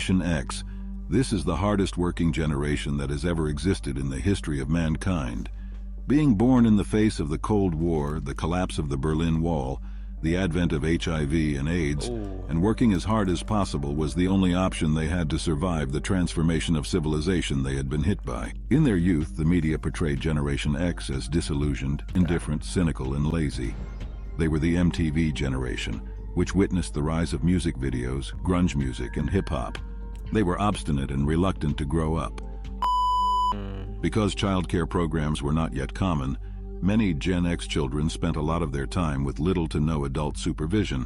Generation X. This is the hardest working generation that has ever existed in the history of mankind. Being born in the face of the Cold War, the collapse of the Berlin Wall, the advent of HIV and AIDS, and working as hard as possible was the only option they had to survive the transformation of civilization they had been hit by. In their youth, the media portrayed Generation X as disillusioned, indifferent, cynical, and lazy. They were the MTV generation, which witnessed the rise of music videos, grunge music, and hip-hop. They were obstinate and reluctant to grow up. Because childcare programs were not yet common, many Gen X children spent a lot of their time with little to no adult supervision.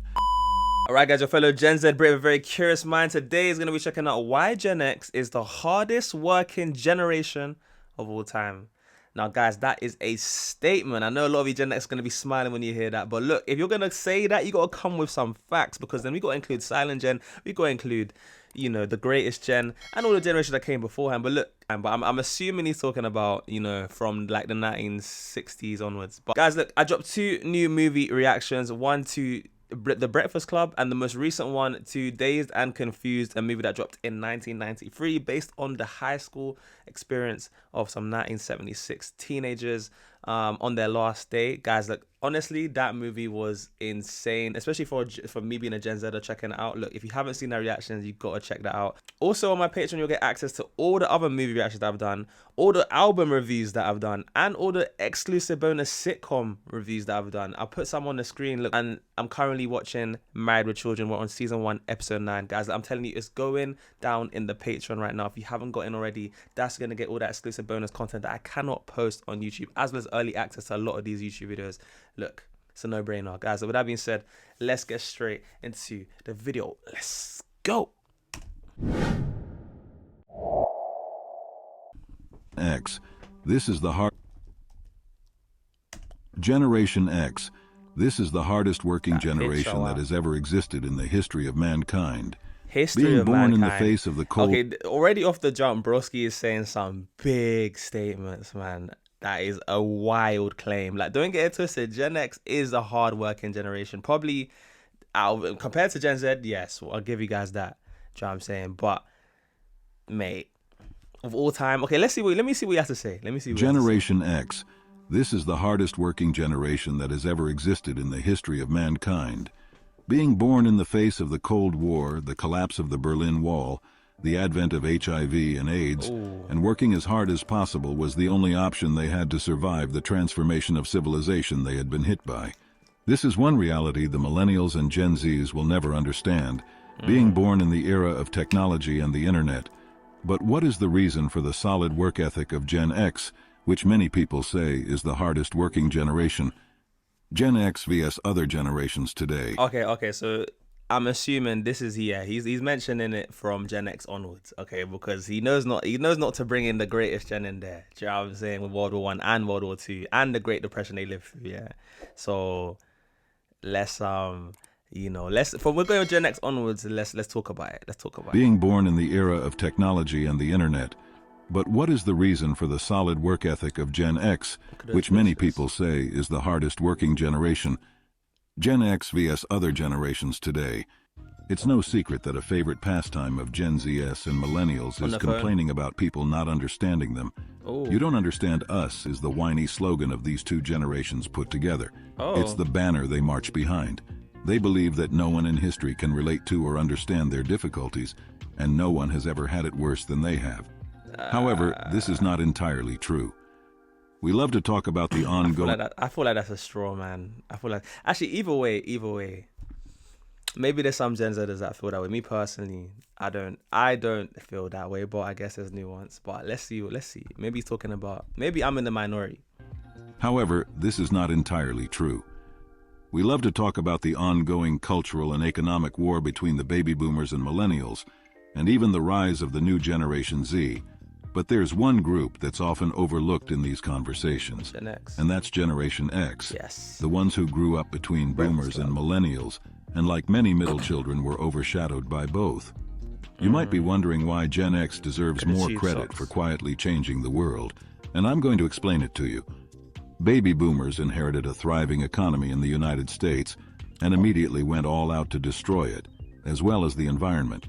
Alright guys, your fellow Gen Z brave, a very curious mind today is going to be checking out why Gen X is the hardest working generation of all time. Now guys, that is a statement. I know a lot of you Gen X are going to be smiling when you hear that, but look, if you're going to say that, you got to come with some facts, because then we got to include Silent Gen, we got to include, you know, the greatest gen and all the generations that came beforehand. But look, I'm assuming he's talking about, you know, from like the 1960s onwards. But guys, look, I dropped 2 new movie reactions, one to The Breakfast Club and the most recent one to Dazed and Confused, a movie that dropped in 1993 based on the high school experience of some 1976 teenagers on their last day. Guys, look, honestly, that movie was insane, especially for me being a Gen Zer checking it out. Look, if you haven't seen that reactions, you got to check that out. Also on my Patreon, you'll get access to all the other movie reactions that I've done, all the album reviews that I've done, and all the exclusive bonus sitcom reviews that I've done. I'll put some on the screen. Look, and I'm currently watching Married with Children. We're on season 1, episode 9. Guys, I'm telling you, it's going down in the Patreon right now. If you haven't got in already, that's going to get all that exclusive bonus content that I cannot post on YouTube, as well as early access to a lot of these YouTube videos. Look, it's a no-brainer, guys. So with that being said, let's get straight into the video. Let's go. X. This is the Generation X. This is the hardest working generation that has ever existed in the history of mankind. Being born in the face of the cold. Okay, already off the jump, Broski is saying some big statements, man. That is a wild claim. Like, don't get it twisted. Gen X is a hard-working generation. Probably, compared to Gen Z, yes, I'll give you guys that. Do you know what I'm saying? But, mate, of all time, okay, let me see what you have to say. Let me see. Generation X. This is the hardest working generation that has ever existed in the history of mankind. Being born in the face of the Cold War, the collapse of the Berlin Wall, the advent of HIV and AIDS, and working as hard as possible was the only option they had to survive the transformation of civilization they had been hit by. This is one reality the millennials and Gen Zs will never understand, being born in the era of technology and the internet. But what is the reason for the solid work ethic of Gen X, which many people say is the hardest working generation? Gen X vs other generations today. Okay, so I'm assuming this is he's mentioning it from Gen X onwards, okay, because he knows not to bring in the greatest gen in there. Do you know what I'm saying? With World War I and World War II and the Great Depression they lived through, yeah. So let's you know, we're going with Gen X onwards, let's talk about it. Let's talk about being born in the era of technology and the internet. But what is the reason for the solid work ethic of Gen X, which many people say is the hardest working generation? Gen X vs other generations today. It's no secret that a favorite pastime of Gen Zs and millennials is complaining about people not understanding them. You don't understand us is the whiny slogan of these two generations put together. It's the banner they march behind. They believe that no one in history can relate to or understand their difficulties, and no one has ever had it worse than they have. However, this is not entirely true. We love to talk about the ongoing... I feel like that's a straw, man. I feel like... Actually, either way. Maybe there's some Gen Zers that feel that way. Me personally, I don't feel that way, but I guess there's nuance. But let's see. Maybe he's talking about... Maybe I'm in the minority. However, this is not entirely true. We love to talk about the ongoing cultural and economic war between the baby boomers and millennials, and even the rise of the new Generation Z. But there's one group that's often overlooked in these conversations, Gen X. And that's Generation X. Yes. The ones who grew up between boomers and millennials, and like many middle children were overshadowed by both. You might be wondering why Gen X deserves more credit for quietly changing the world, and I'm going to explain it to you. Baby boomers inherited a thriving economy in the United States and immediately went all out to destroy it, as well as the environment.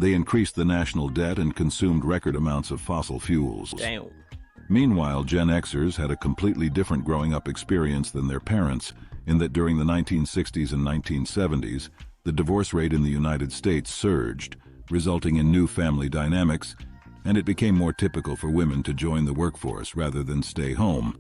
They increased the national debt and consumed record amounts of fossil fuels. Damn. Meanwhile, Gen Xers had a completely different growing up experience than their parents, in that during the 1960s and 1970s, the divorce rate in the United States surged, resulting in new family dynamics, and it became more typical for women to join the workforce rather than stay home.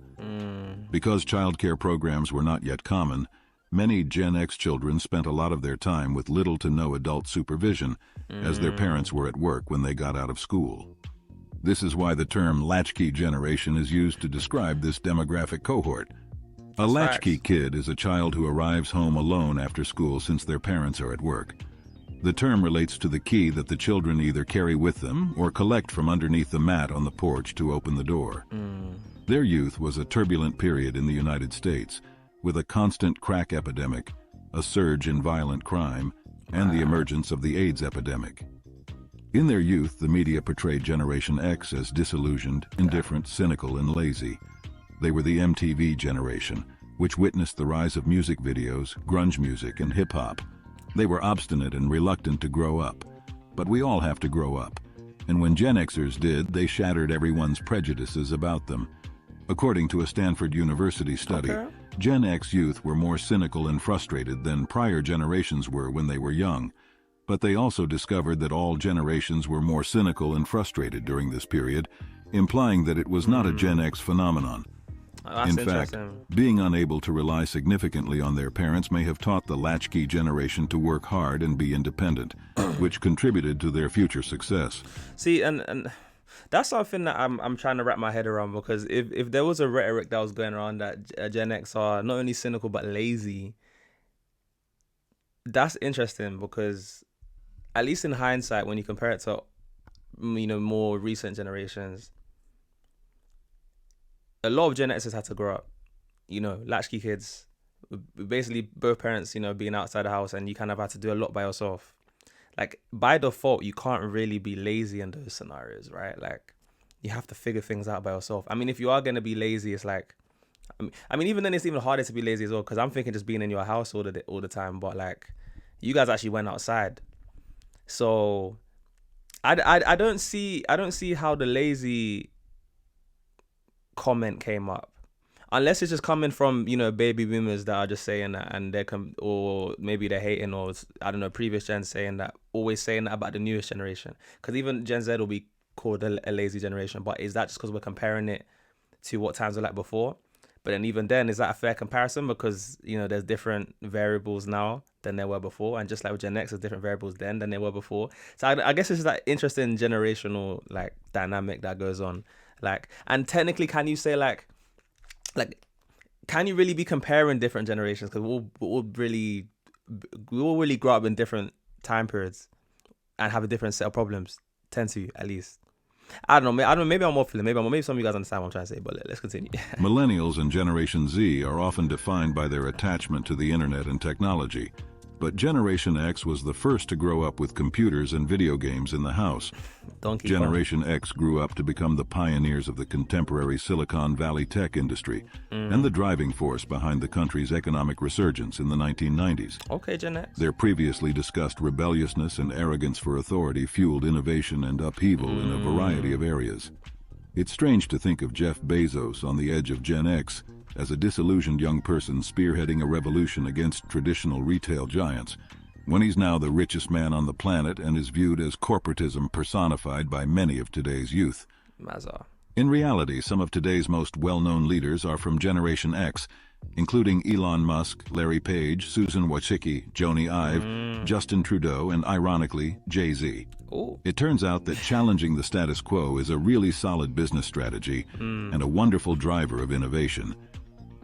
Because childcare programs were not yet common, many Gen X children spent a lot of their time with little to no adult supervision, as their parents were at work when they got out of school. This is why the term latchkey generation is used to describe this demographic cohort. A latchkey kid is a child who arrives home alone after school since their parents are at work. The term relates to the key that the children either carry with them or collect from underneath the mat on the porch to open the door. Their youth was a turbulent period in the United States, with a constant crack epidemic, a surge in violent crime, and the emergence of the AIDS epidemic. In their youth, the media portrayed Generation X as disillusioned, indifferent, cynical, and lazy. They were the MTV generation, which witnessed the rise of music videos, grunge music, and hip-hop. They were obstinate and reluctant to grow up. But we all have to grow up. And when Gen Xers did, they shattered everyone's prejudices about them. According to a Stanford University study, Gen X youth were more cynical and frustrated than prior generations were when they were young. But they also discovered that all generations were more cynical and frustrated during this period, implying that it was not a Gen X phenomenon. In fact, being unable to rely significantly on their parents may have taught the latchkey generation to work hard and be independent, which contributed to their future success. See, and that's something that I'm trying to wrap my head around, because if there was a rhetoric that was going around that Gen X are not only cynical but lazy, that's interesting, because at least in hindsight, when you compare it to more recent generations, a lot of Gen Xers had to grow up. Latchkey kids, basically both parents, being outside the house, and you kind of had to do a lot by yourself. Like, by default, you can't really be lazy in those scenarios, right? Like, you have to figure things out by yourself. I mean, if you are going to be lazy, it's like, even then it's even harder to be lazy as well, because I'm thinking just being in your house all the time, but like, you guys actually went outside. So I don't see how the lazy comment came up, unless it's just coming from baby boomers that are just saying that, and or maybe they're hating, or I don't know, previous gens always saying that about the newest generation, because even Gen Z will be called a lazy generation. But is that just because we're comparing it to what times were like before? But then even then, is that a fair comparison? Because there's different variables now than there were before, and just like with Gen X, there's different variables then than there were before. So I guess it's just that interesting generational dynamic that goes on. And technically, can you say can you really be comparing different generations? Because we all really grow up in different time periods and have a different set of problems. Tend to, at least. I don't know. Maybe I'm waffling. Maybe some of you guys understand what I'm trying to say. But let's continue. Millennials and Generation Z are often defined by their attachment to the internet and technology. But Generation X was the first to grow up with computers and video games in the house. Generation X grew up to become the pioneers of the contemporary Silicon Valley tech industry and the driving force behind the country's economic resurgence in the 1990s. Okay, Gen X. Their previously discussed rebelliousness and arrogance for authority fueled innovation and upheaval in a variety of areas. It's strange to think of Jeff Bezos on the edge of Gen X as a disillusioned young person spearheading a revolution against traditional retail giants, when he's now the richest man on the planet and is viewed as corporatism personified by many of today's youth. Mazza. In reality, some of today's most well-known leaders are from Generation X, including Elon Musk, Larry Page, Susan Wojcicki, Joni Ive, Justin Trudeau, and ironically, Jay-Z. Ooh. It turns out that challenging the status quo is a really solid business strategy and a wonderful driver of innovation.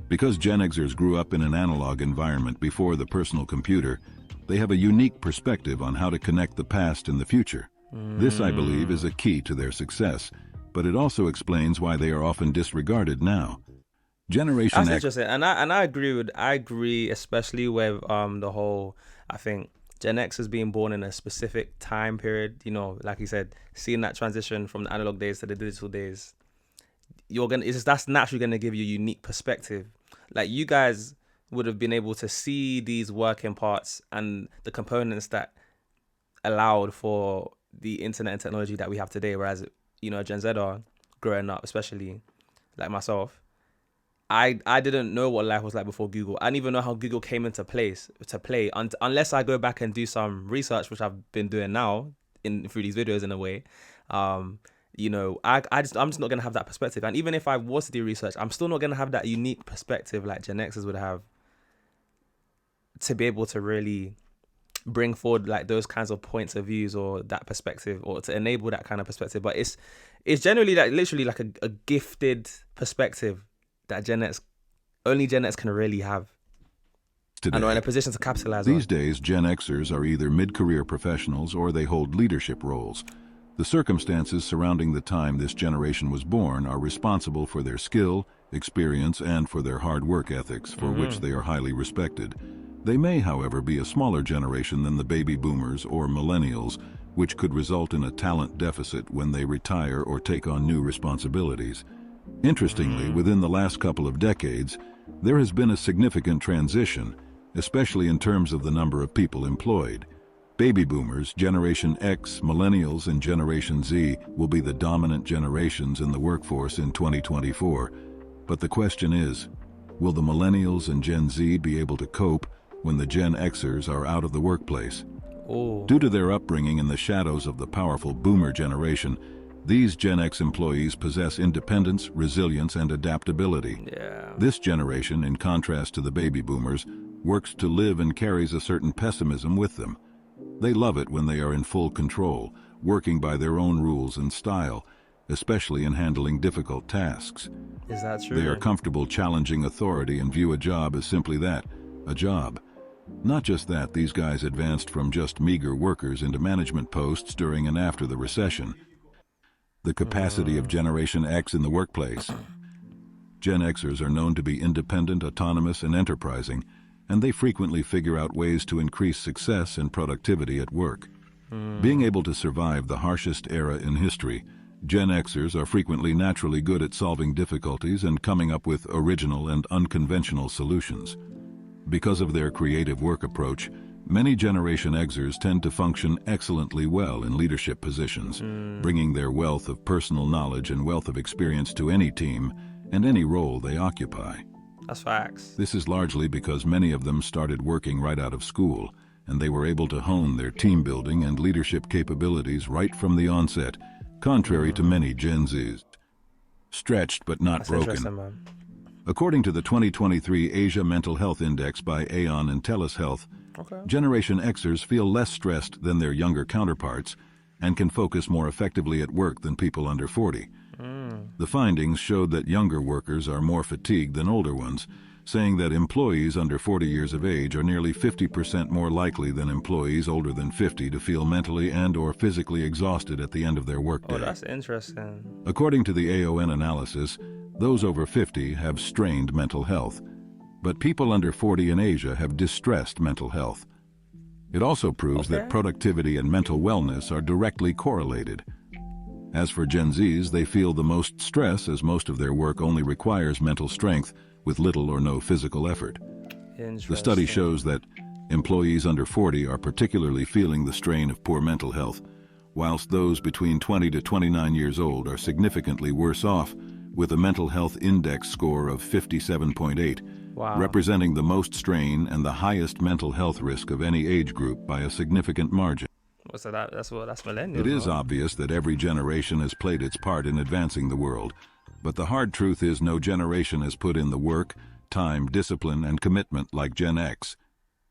Because Gen Xers grew up in an analog environment before the personal computer, they have a unique perspective on how to connect the past and the future. This, I believe, is a key to their success, but it also explains why they are often disregarded now. Generation That's X. interesting, and I agree, especially with the whole. I think Gen X is being born in a specific time period. Like you said, seeing that transition from the analog days to the digital days. That's naturally gonna give you a unique perspective. Like, you guys would have been able to see these working parts and the components that allowed for the internet and technology that we have today. Whereas, you know, Gen Zer growing up, especially like myself, I didn't know what life was like before Google. I didn't even know how Google came into place to play unless I go back and do some research, which I've been doing now through these videos in a way. You know, I'm just not gonna have that perspective. And even if I was to do research, I'm still not gonna have that unique perspective like Gen Xers would have, to be able to really bring forward like those kinds of points of views or that perspective, or to enable that kind of perspective. But it's generally like literally like a gifted perspective that only Gen X can really have. Today, And are in a position to capitalize on. These days, Gen Xers are either mid-career professionals or they hold leadership roles. The circumstances surrounding the time this generation was born are responsible for their skill, experience, and for their hard work ethics, for which they are highly respected. They may, however, be a smaller generation than the baby boomers or millennials, which could result in a talent deficit when they retire or take on new responsibilities. Interestingly, within the last couple of decades, there has been a significant transition, especially in terms of the number of people employed. Baby boomers, Generation X, Millennials, and Generation Z will be the dominant generations in the workforce in 2024. But the question is, will the Millennials and Gen Z be able to cope when the Gen Xers are out of the workplace? Due to their upbringing in the shadows of the powerful boomer generation, these Gen X employees possess independence, resilience, and adaptability. This generation, in contrast to the baby boomers, works to live and carries a certain pessimism with them. They love it when they are in full control, working by their own rules and style, especially in handling difficult tasks. Is that true? They are comfortable challenging authority and view a job as simply that, a job. Not just that, these guys advanced from just meager workers into management posts during and after the recession. The capacity of Generation X in the workplace. Gen Xers are known to be independent, autonomous, and enterprising, and they frequently figure out ways to increase success and productivity at work. Being able to survive the harshest era in history, Gen Xers are frequently naturally good at solving difficulties and coming up with original and unconventional solutions. Because of their creative work approach, many Generation Xers tend to function excellently well in leadership positions, bringing their wealth of personal knowledge and wealth of experience to any team and any role they occupy. That's facts. This is largely because many of them started working right out of school, and they were able to hone their team building and leadership capabilities right from the onset, contrary to many Gen Zs. Stretched but not That's broken. interesting, man. According to the 2023 Asia Mental Health Index by Aon and TELUS Health, Generation Xers feel less stressed than their younger counterparts and can focus more effectively at work than people under 40. The findings showed that younger workers are more fatigued than older ones, saying that employees under 40 years of age are nearly 50% more likely than employees older than 50 to feel mentally and/or physically exhausted at the end of their workday. Oh, that's interesting. According to the AON analysis, those over 50 have strained mental health, but people under 40 in Asia have distressed mental health. It also proves that productivity and mental wellness are directly correlated. As for Gen Zs, they feel the most stress as most of their work only requires mental strength with little or no physical effort. The study shows that employees under 40 are particularly feeling the strain of poor mental health, whilst those between 20 to 29 years old are significantly worse off, with a mental health index score of 57.8, representing the most strain and the highest mental health risk of any age group by a significant margin. So that's millennials. It is obvious that every generation has played its part in advancing the world, but the hard truth is no generation has put in the work, time, discipline, and commitment like Gen X.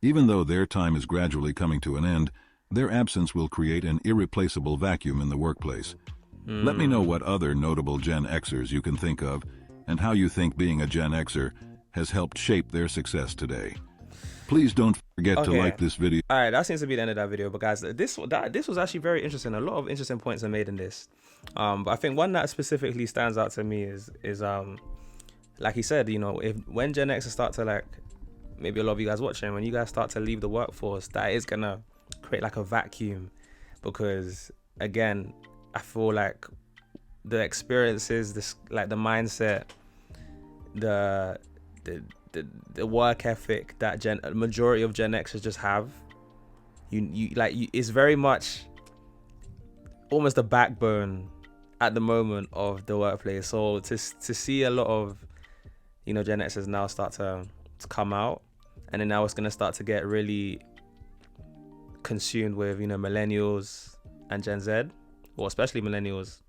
Even though their time is gradually coming to an end, their absence will create an irreplaceable vacuum in the workplace. Let me know what other notable Gen Xers you can think of, and how you think being a Gen Xer has helped shape their success today. Please don't forget to like this video. All right, that seems to be the end of that video. But guys, this was actually very interesting. A lot of interesting points are made in this. But I think one that specifically stands out to me is like he said, you know, when Gen Xers start to, like, maybe a lot of you guys watching, when you guys start to leave the workforce, that is gonna create like a vacuum, because again, I feel like the experiences, this, like the mindset, the work ethic that majority of Gen Xers just have, it's very much almost the backbone at the moment of the workplace. So to see a lot of, you know, Gen Xers now start to come out, and then now it's going to start to get really consumed with, you know, millennials and Gen Z, or especially millennials.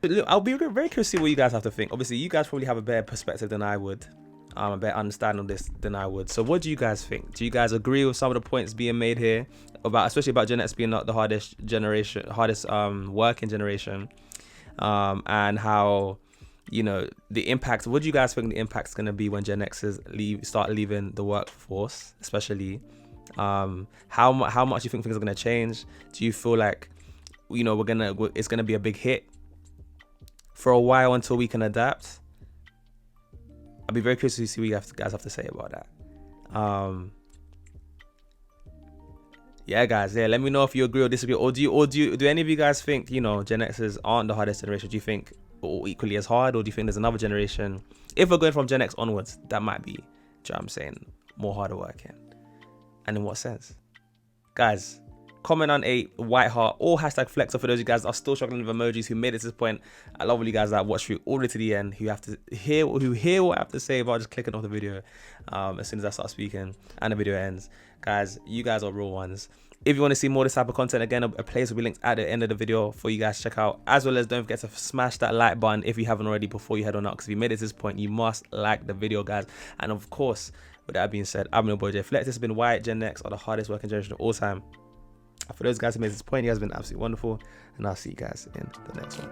Look, I'll be very curious to see what you guys have to think. Obviously, you guys probably have a better perspective than I would, a better understanding of this than I would. So what do you guys think? Do you guys agree with some of the points being made here about, especially about Gen X being not the hardest working generation, and how, you know, the impact? What do you guys think the impact's going to be when Gen Xers start leaving the workforce, especially? How much do you think things are going to change? Do you feel like, you know, it's going to be a big hit for a while until we can adapt? I'll be very curious to see what you guys have to say about that. Yeah, guys. Yeah, let me know if you agree or disagree, or do any of you guys think, you know, Gen Xers aren't the hardest generation? Do you think all equally as hard, or do you think there's another generation, if we're going from Gen X onwards, that might be, do you know what I'm saying, more harder working? And in what sense? Guys, comment on a white heart or hashtag flex. So for those of you guys that are still struggling with emojis, who made it to this point, I love all you guys that watch through all the way to the end, who hear what I have to say about just clicking off the video as soon as I start speaking and the video ends. Guys, you guys are real ones. If you want to see more of this type of content, again, a place will be linked at the end of the video for you guys to check out, as well as don't forget to smash that like button if you haven't already before you head on out, because if you made it to this point, you must like the video, guys. And of course, with that being said, I'm your boy JayFlex. This has been why Gen X are the hardest working generation of all time. For those guys who made this point, you guys have been absolutely wonderful, and I'll see you guys in the next one.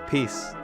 Peace.